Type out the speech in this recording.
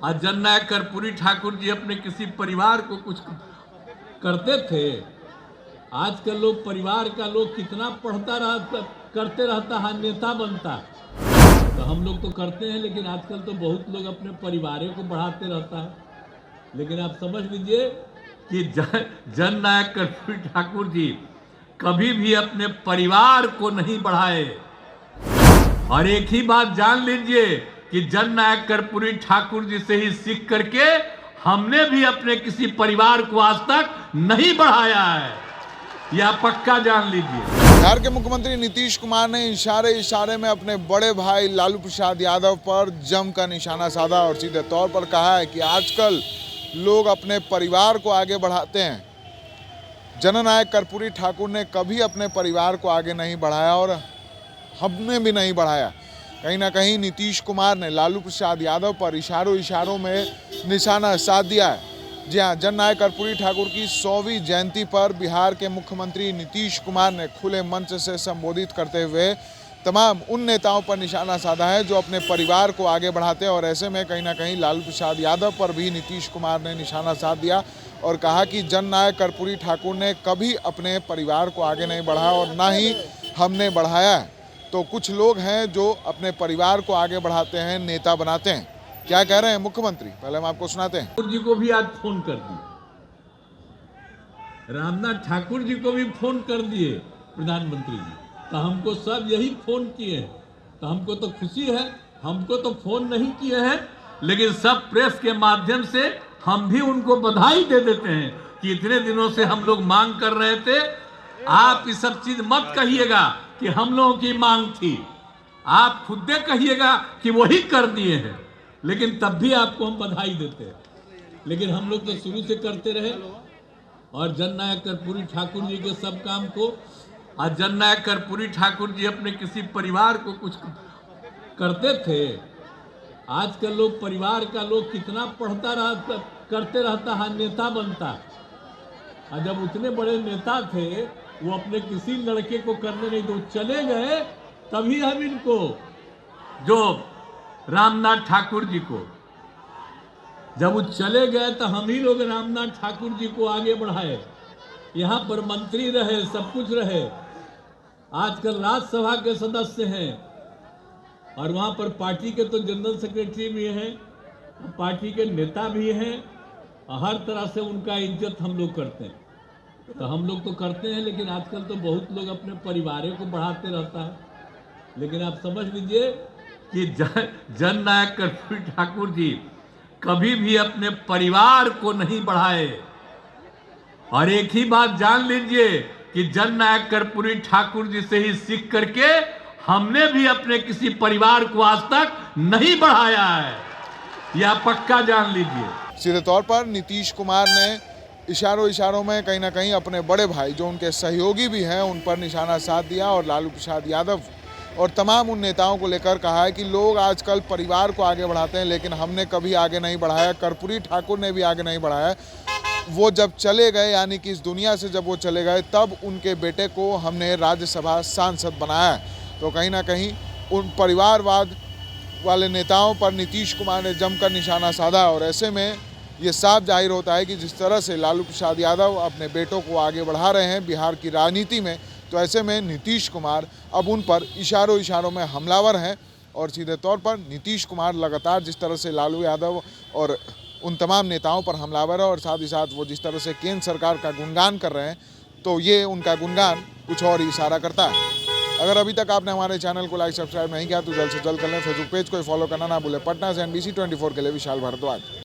आज जननायक कर्पूरी ठाकुर जी अपने किसी परिवार को कुछ करते थे। आजकल लोग परिवार का लोग कितना करते रहता है, नेता बनता। तो हम लोग तो करते हैं, लेकिन आजकल तो बहुत लोग अपने परिवारों को बढ़ाते रहता है। लेकिन आप समझ लीजिए कि जननायक कर्पूरी ठाकुर जी कभी भी अपने परिवार को नहीं बढ़ाए। और एक ही बात जान लीजिए कि जननायक कर्पूरी ठाकुर जी से ही सीख करके हमने भी अपने किसी परिवार को आज तक नहीं बढ़ाया है, यह पक्का जान लीजिए। बिहार के मुख्यमंत्री नीतीश कुमार ने इशारे में अपने बड़े भाई लालू प्रसाद यादव पर जमकर निशाना साधा और सीधे तौर पर कहा है कि आजकल लोग अपने परिवार को आगे बढ़ाते हैं। जननायक कर्पूरी ठाकुर ने कभी अपने परिवार को आगे नहीं बढ़ाया और हमने भी नहीं बढ़ाया। कहीं ना कहीं नीतीश कुमार ने लालू प्रसाद यादव पर इशारों में निशाना साध दिया है। जी हाँ, जननायक कर्पूरी ठाकुर की 100वीं जयंती पर बिहार के मुख्यमंत्री नीतीश कुमार ने खुले मंच से संबोधित करते हुए तमाम उन नेताओं पर निशाना साधा है जो अपने परिवार को आगे बढ़ाते हैं। और ऐसे में कहीं ना कहीं लालू प्रसाद यादव पर भी नीतीश कुमार ने निशाना साध दिया और कहा कि जननायक कर्पूरी ठाकुर ने कभी अपने परिवार को आगे नहीं बढ़ाया और ना ही हमने बढ़ाया है। तो कुछ लोग हैं जो अपने परिवार को आगे बढ़ाते हैं, नेता बनाते हैं। क्या कह रहे हैं मुख्यमंत्री, पहले हम आपको सुनाते हैं। ठाकुर जी को भी आज फोन कर दिए, रामनाथ ठाकुर जी को भी फोन कर दिए प्रधानमंत्री जी। तो हमको सब यही फोन किए हैं, तो हमको तो खुशी है। हमको तो फोन नहीं किए हैं, लेकिन सब प्रेस के माध्यम से हम भी उनको बधाई दे देते हैं कि इतने दिनों से हम लोग मांग कर रहे थे। आप ये सब चीज मत कहिएगा कि हम लोगों की मांग थी, आप खुद कहिएगा कि वही कर दिए हैं, लेकिन तब भी आपको हम बधाई देते हैं। लेकिन हम लोग तो शुरू से करते रहे और जननायक कर्पूरी ठाकुर जी के सब काम को। आज जननायक कर्पूरी ठाकुर जी अपने किसी परिवार को कुछ करते थे। आजकल लोग परिवार का लोग कितना करते रहता है, नेता बनता। और जब उतने बड़े नेता थे वो अपने किसी लड़के को करने नहीं दो, चले गए। तभी हम इनको, जो रामनाथ ठाकुर जी को, जब वो चले गए तो हम ही लोग रामनाथ ठाकुर जी को आगे बढ़ाए। यहाँ पर मंत्री रहे, सब कुछ रहे। आजकल राज्यसभा के सदस्य हैं और वहाँ पर पार्टी के तो जनरल सेक्रेटरी भी हैं, पार्टी के नेता भी हैं। हर तरह से उनका इज्जत हम लोग करते हैं। तो हम लोग तो करते हैं, लेकिन आजकल तो बहुत लोग अपने परिवारों को बढ़ाते रहता है। लेकिन आप समझ लीजिए कि जननायक कर्पूरी ठाकुर जी कभी भी अपने परिवार को नहीं बढ़ाए। और एक ही बात जान लीजिए कि जननायक कर्पूरी ठाकुर जी से ही सीख करके हमने भी अपने किसी परिवार को आज तक नहीं बढ़ाया है, यह पक्का जान लीजिए। सीधे तौर पर नीतीश कुमार ने इशारों में कहीं ना कहीं अपने बड़े भाई जो उनके सहयोगी भी हैं उन पर निशाना साध दिया और लालू प्रसाद यादव और तमाम उन नेताओं को लेकर कहा है कि लोग आजकल परिवार को आगे बढ़ाते हैं, लेकिन हमने कभी आगे नहीं बढ़ाया। कर्पूरी ठाकुर ने भी आगे नहीं बढ़ाया। वो जब चले गए, यानी कि इस दुनिया से जब वो चले गए, तब उनके बेटे को हमने राज्यसभा सांसद बनाया है। तो कहीं ना कहीं उन परिवारवाद वाले नेताओं पर नीतीश कुमार ने जमकर निशाना साधा। और ऐसे में ये साफ जाहिर होता है कि जिस तरह से लालू प्रसाद यादव अपने बेटों को आगे बढ़ा रहे हैं बिहार की राजनीति में, तो ऐसे में नीतीश कुमार अब उन पर इशारों में हमलावर हैं। और सीधे तौर पर नीतीश कुमार लगातार जिस तरह से लालू यादव और उन तमाम नेताओं पर हमलावर है और साथ ही साथ वो जिस तरह से केंद्र सरकार का गुणगान कर रहे हैं, तो ये उनका गुणगान कुछ और ही इशारा करता है। अगर अभी तक आपने हमारे चैनल को लाइक सब्सक्राइब नहीं किया तो जल्द से जल्द कर लें। फेसबुक पेज को फॉलो करना ना भूलें। पटना से NBC 24 के लिए विशाल भारद्वाज।